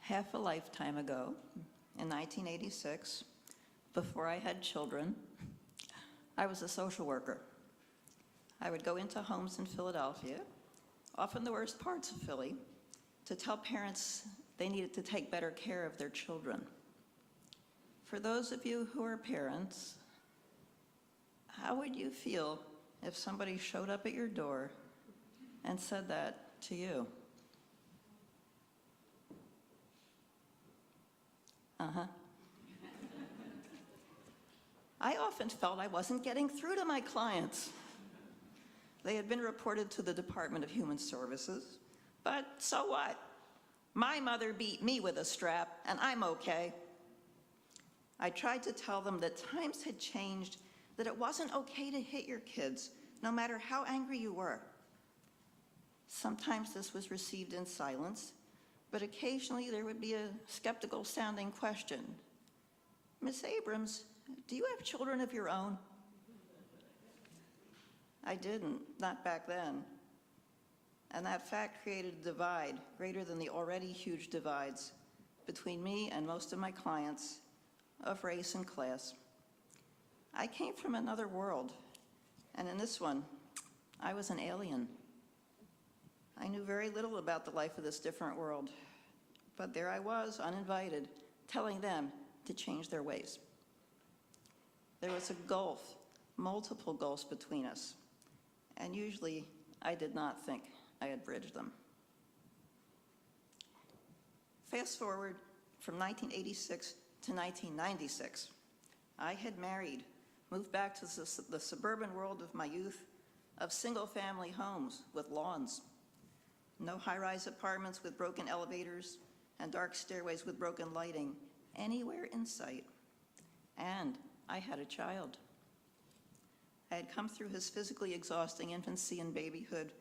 Half a lifetime ago, in 1986, before I had children, I was a social worker. I would go into homes in Philadelphia, often the worst parts of Philly, to tell parents they needed to take better care of their children. For those of you who are parents, how would you feel if somebody showed up at your door and said that to you? I often felt I wasn't getting through to my clients. They had been reported to the Department of Human Services, but so what? My mother beat me with a strap, and I'm okay. I tried to tell them that times had changed, that it wasn't okay to hit your kids, no matter how angry you were. Sometimes this was received in silence, but occasionally there would be a skeptical sounding question. Miss Abrams, do you have children of your own? I didn't, not back then. And that fact created a divide greater than the already huge divides between me and most of my clients of race and class. I came from another world, and in this one, I was an alien. I knew very little about the life of this different world, but there I was, uninvited, telling them to change their ways. There was a gulf, multiple gulfs between us, and usually I did not think I had bridged them. Fast forward from 1986 to 1996. I had married, moved back to the suburban world of my youth, of single-family homes with lawns. No high-rise apartments with broken elevators and dark stairways with broken lighting anywhere in sight. And I had a child. I had come through his physically exhausting infancy and babyhood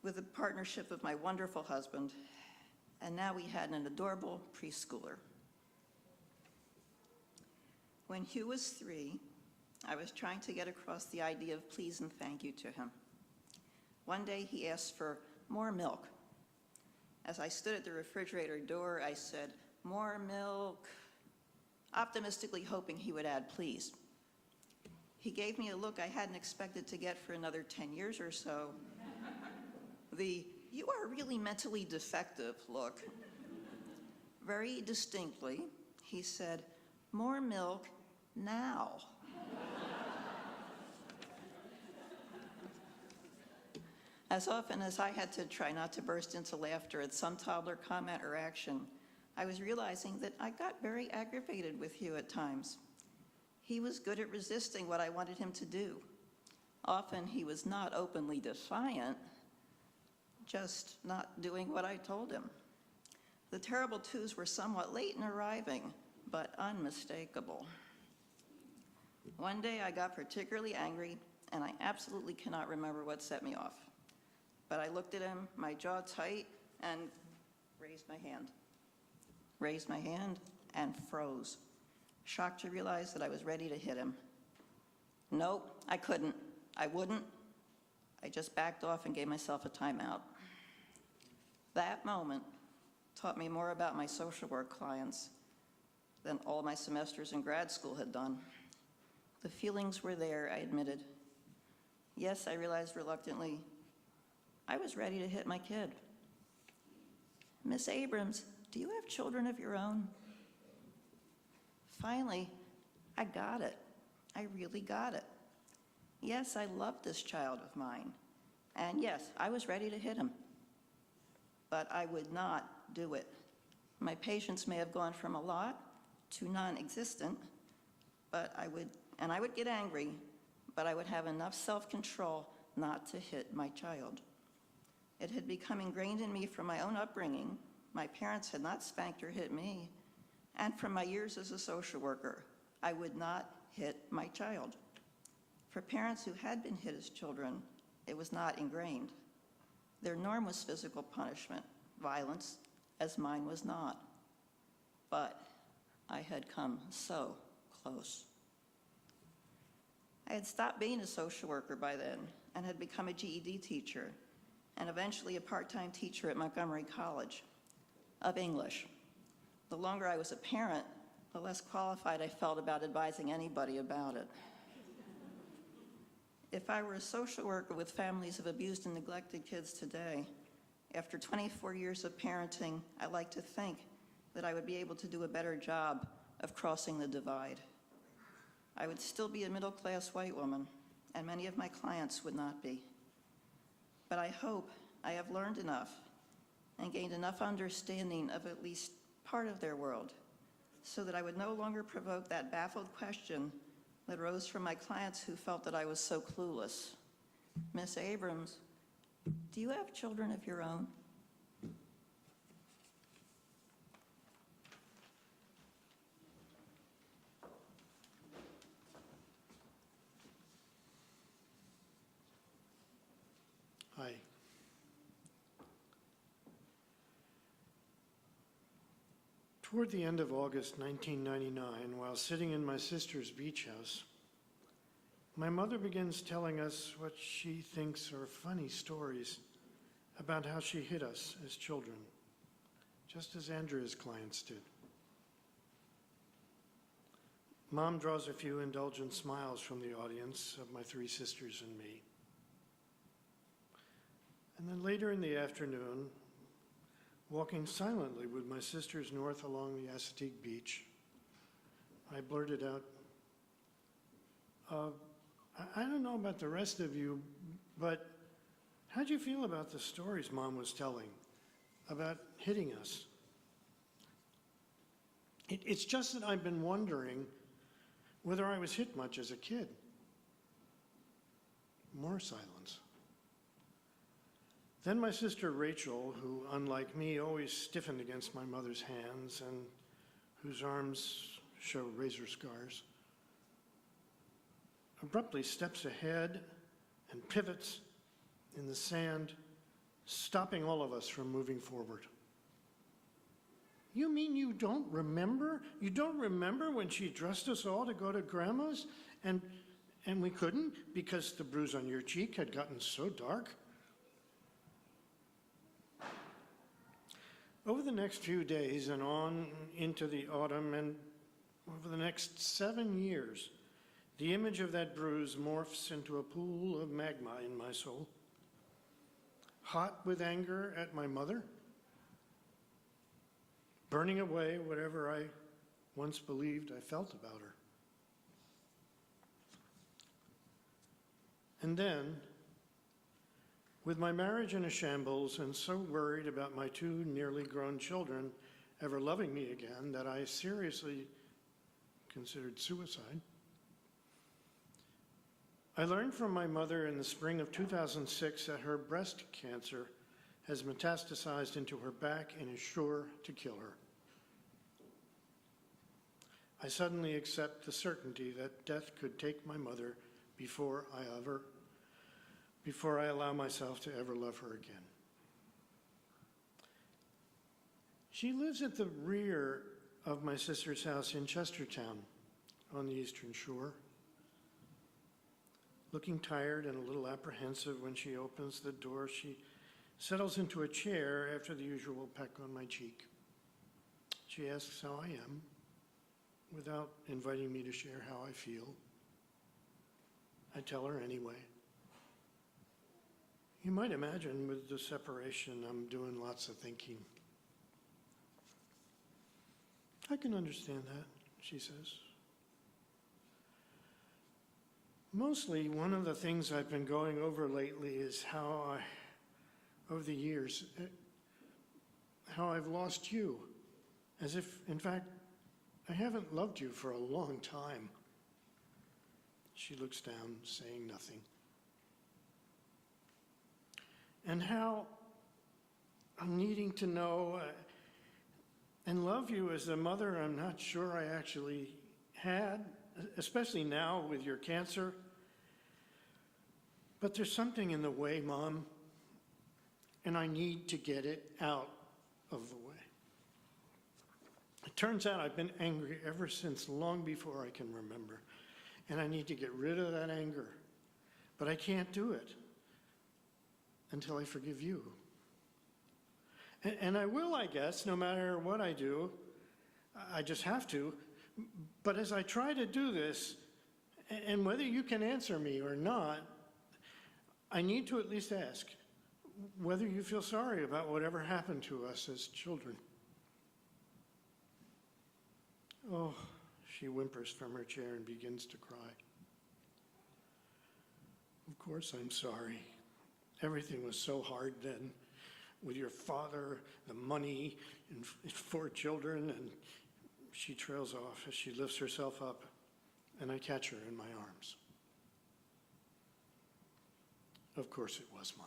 with the partnership of my wonderful husband, and now we had an adorable preschooler. When Hugh was 3, I was trying to get across the idea of please and thank you to him. One day he asked for more milk. As I stood at the refrigerator door, I said, "More milk," optimistically hoping he would add please. He gave me a look I hadn't expected to get for another 10 years or so. The "you are really mentally defective" look. Very distinctly, he said, "More milk now." As often as I had to try not to burst into laughter at some toddler comment or action, I was realizing that I got very aggravated with Hugh at times. He was good at resisting what I wanted him to do. Often he was not openly defiant, just not doing what I told him. The terrible twos were somewhat late in arriving, but unmistakable. One day I got particularly angry, and I absolutely cannot remember what set me off. But I looked at him, my jaw tight, and raised my hand. Raised my hand and froze, shocked to realize that I was ready to hit him. Nope, I couldn't. I wouldn't. I just backed off and gave myself a timeout. That moment taught me more about my social work clients than all my semesters in grad school had done. The feelings were there, I admitted. Yes, I realized reluctantly, I was ready to hit my kid. "Miss Abrams, do you have children of your own?" Finally, I got it. I really got it. Yes, I loved this child of mine. And yes, I was ready to hit him. But I would not do it. My patience may have gone from a lot to non-existent, but I would get angry, but I would have enough self-control not to hit my child. It had become ingrained in me from my own upbringing. My parents had not spanked or hit me. And from my years as a social worker, I would not hit my child. For parents who had been hit as children, it was not ingrained. Their norm was physical punishment, violence, as mine was not. But I had come so close. I had stopped being a social worker by then and had become a GED teacher and eventually a part-time teacher at Montgomery College. of English. The longer I was a parent, the less qualified I felt about advising anybody about it. If I were a social worker with families of abused and neglected kids today, after 24 years of parenting, I like to think that I would be able to do a better job of crossing the divide. I would still be a middle-class white woman, and many of my clients would not be. But I hope I have learned enough and gained enough understanding of at least part of their world so that I would no longer provoke that baffled question that arose from my clients who felt that I was so clueless. Miss Abrams, do you have children of your own? Hi. Toward the end of August 1999, while sitting in my sister's beach house, my mother begins telling us what she thinks are funny stories about how she hit us as children, just as Andrea's clients did. Mom draws a few indulgent smiles from the audience of my three sisters and me. And then later in the afternoon, walking silently with my sisters north along the Assateague beach, I blurted out, I don't know about the rest of you, but how'd you feel about the stories Mom was telling about hitting us? It's just that I've been wondering whether I was hit much as a kid. More silence. Then my sister Rachel, who, unlike me, always stiffened against my mother's hands and whose arms show razor scars, abruptly steps ahead and pivots in the sand, stopping all of us from moving forward. You mean you don't remember? You don't remember when she dressed us all to go to Grandma's and we couldn't because the bruise on your cheek had gotten so dark? Over the next few days and on into the autumn and over the next 7 years, the image of that bruise morphs into a pool of magma in my soul. Hot with anger at my mother, burning away whatever I once believed I felt about her. And then, with my marriage in a shambles and so worried about my two nearly grown children ever loving me again that I seriously considered suicide, I learned from my mother in the spring of 2006 that her breast cancer has metastasized into her back and is sure to kill her. I suddenly accept the certainty that death could take my mother before I allow myself to ever love her again. She lives at the rear of my sister's house in Chestertown on the Eastern Shore. Looking tired and a little apprehensive when she opens the door, she settles into a chair after the usual peck on my cheek. She asks how I am, without inviting me to share how I feel. I tell her anyway. You might imagine with the separation, I'm doing lots of thinking. I can understand that, she says. Mostly, one of the things I've been going over lately is how over the years, how I've lost you. As if, in fact, I haven't loved you for a long time. She looks down, saying nothing. And how I'm needing to know and love you as a mother I'm not sure I actually had, especially now with your cancer. But there's something in the way, Mom, and I need to get it out of the way. It turns out I've been angry ever since long before I can remember, and I need to get rid of that anger. But I can't do it until I forgive you. And I will, I guess, no matter what I do. I just have to. But as I try to do this, and whether you can answer me or not, I need to at least ask whether you feel sorry about whatever happened to us as children. Oh, she whimpers from her chair and begins to cry. Of course I'm sorry. Everything was so hard then, with your father, the money, and 4 children, and she trails off as she lifts herself up, and I catch her in my arms. Of course it was, Mom.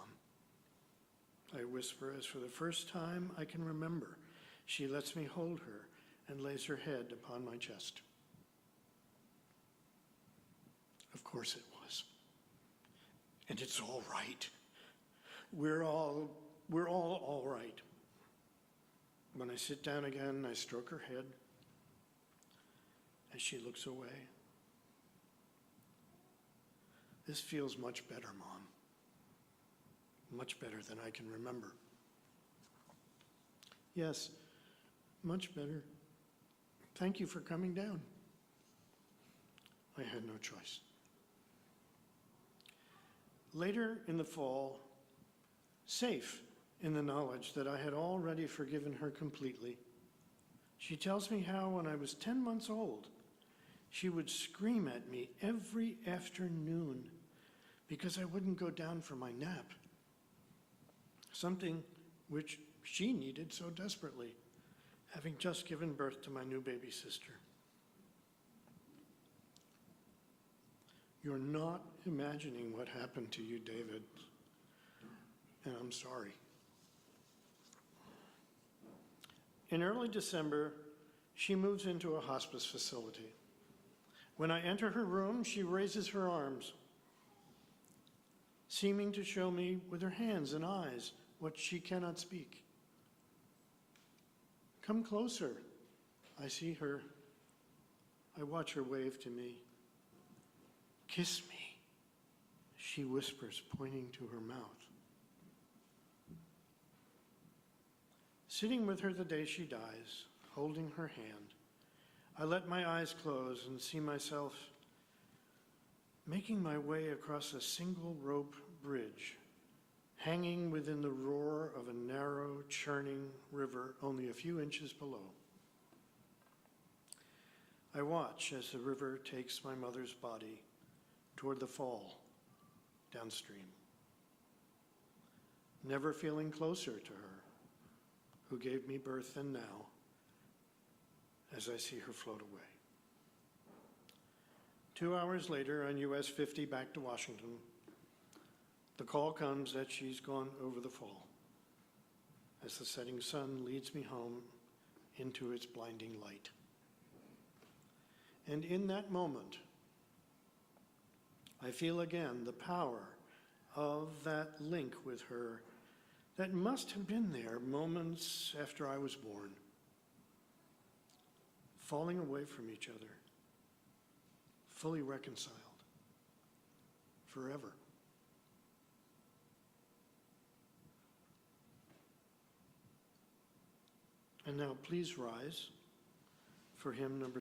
I whisper as for the first time I can remember, she lets me hold her and lays her head upon my chest. Of course it was. And it's all right. We're all right. When I sit down again, I stroke her head as she looks away. This feels much better, Mom. Much better than I can remember. Yes, much better. Thank you for coming down. I had no choice. Later in the fall, safe in the knowledge that I had already forgiven her completely, she tells me how when I was 10 months old, she would scream at me every afternoon because I wouldn't go down for my nap, something which she needed so desperately, having just given birth to my new baby sister. You're not imagining what happened to you, David, and I'm sorry. In early December, she moves into a hospice facility. When I enter her room, she raises her arms, seeming to show me with her hands and eyes what she cannot speak. Come closer. I see her. I watch her wave to me. Kiss me, she whispers, pointing to her mouth. Sitting with her the day she dies, holding her hand, I let my eyes close and see myself making my way across a single rope bridge, hanging within the roar of a narrow, churning river only a few inches below. I watch as the river takes my mother's body toward the fall downstream, never feeling closer to her, who gave me birth than now, as I see her float away. 2 hours later, on US 50 back to Washington, the call comes that she's gone over the fall, as the setting sun leads me home into its blinding light. And in that moment, I feel again the power of that link with her that must have been there moments after I was born, falling away from each other, fully reconciled, forever. And now please rise for hymn number